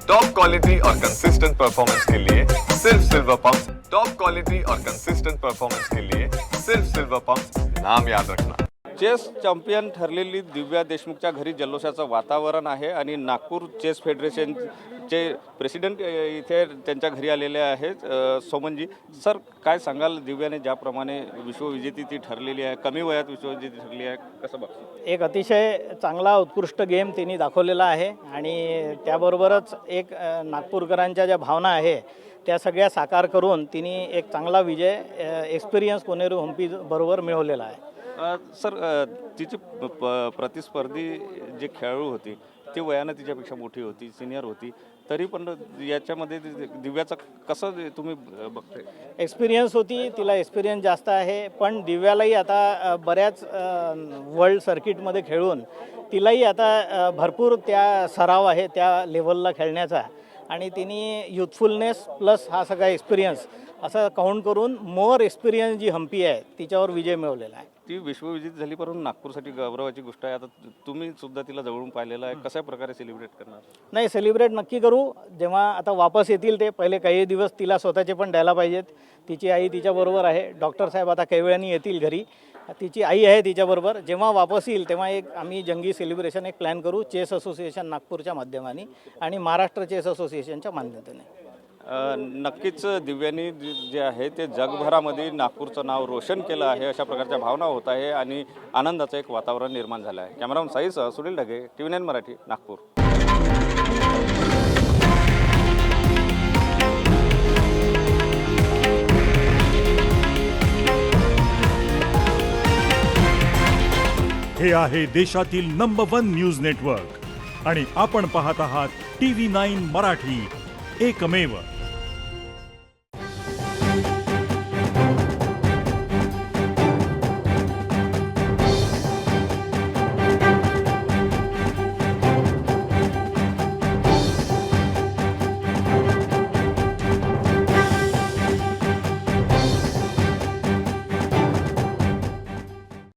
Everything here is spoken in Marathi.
टॉप क्वालिटी और कंसिस्टेंट परफॉर्मेंस के लिए सिर्फ सिल्वर पंप। टॉप क्वालिटी और कंसिस्टेंट परफॉर्मेंस के लिए सिर्फ सिल्वर पंप, नाम याद रखना। चेस चॅम्पियन ठरलेली दिव्या देशमुखच्या घरी जल्लोषाचं वातावरण आहे आणि नागपूर चेस फेडरेशनचे प्रेसिडेंट इथे त्यांच्या घरी आलेले आहेत। सोमनजी सर, काय सांगाल, दिव्याने ज्याप्रमाणे विश्वविजेती ती ठरलेली आहे, कमी वयात विश्वविजेती ठरली आहे, कसं बघतो? एक अतिशय चांगला उत्कृष्ट गेम तिने दाखवलेला आहे आणि त्याबरोबरच एक नागपूरकरांच्या ज्या भावना आहे त्या सगळ्या साकार करून तिने एक चांगला विजय एक्सपिरियन्स कोनेरू हम्पी बरोबर मिळवलेला आहे। सर, तिची प्रतिस्पर्धी जे खेळाडू होती ती वयानं तिच्यापेक्षा मोठी होती, सिनियर होती, तरी पण याच्यामध्ये दिव्याचं कसं तुम्ही बघताय? एक्सपिरियन्स होती, तिला एक्सपिरियन्स जास्त आहे, पण दिव्यालाही आता बऱ्याच वर्ल्ड सर्किटमध्ये खेळून तिलाही आता भरपूर त्या सराव आहे त्या लेवलला खेळण्याचा आणि तिने युथफुलनेस प्लस हा सगळा एक्सपिरियन्स असं काउंट करून मोर एक्सपिरियन्स जी हम्पी आहे तिच्यावर विजय मिळवलेला आहे। ती विश्वविजेत झाली, परंतु नागपूरसाठी गौरवाची गोष्ट आहे। आता तुम्ही सुद्धा तिला जवळून पाहिलेलं आहे, कशा प्रकारे सेलिब्रेट करणार? नाही, सेलिब्रेट नक्की करू, जेव्हा आता वापस येतील ते पहिले काही दिवस तिला स्वतःचे पण द्यायला पाहिजेत। तिची आई तिच्याबरोबर आहे, डॉक्टर साहेब आता काही वेळाने येतील घरी, तिची आई आहे तिच्याबरोबर। जेव्हा वापस येईल तेव्हा एक आम्ही जंगी सेलिब्रेशन एक प्लॅन करू चेस असोसिएशन नागपूरच्या माध्यमाने आणि महाराष्ट्र चेस असोसिएशनच्या माध्यमातून। नक्कीच दिव्यांनी जे आहे ते जगभरामध्ये नागपूरचं नाव रोशन केलं आहे, अशा प्रकारच्या भावना होत आहे आणि आनंदाचं एक वातावरण निर्माण झालं आहे। कॅमेरामन साईसह सुनील ढगे, TV9 मराठी, नागपूर। हे आहे देशातील नंबर 1 न्यूज नेटवर्क आणि आपण पाहत आहात TV9 मराठी, एकमेव।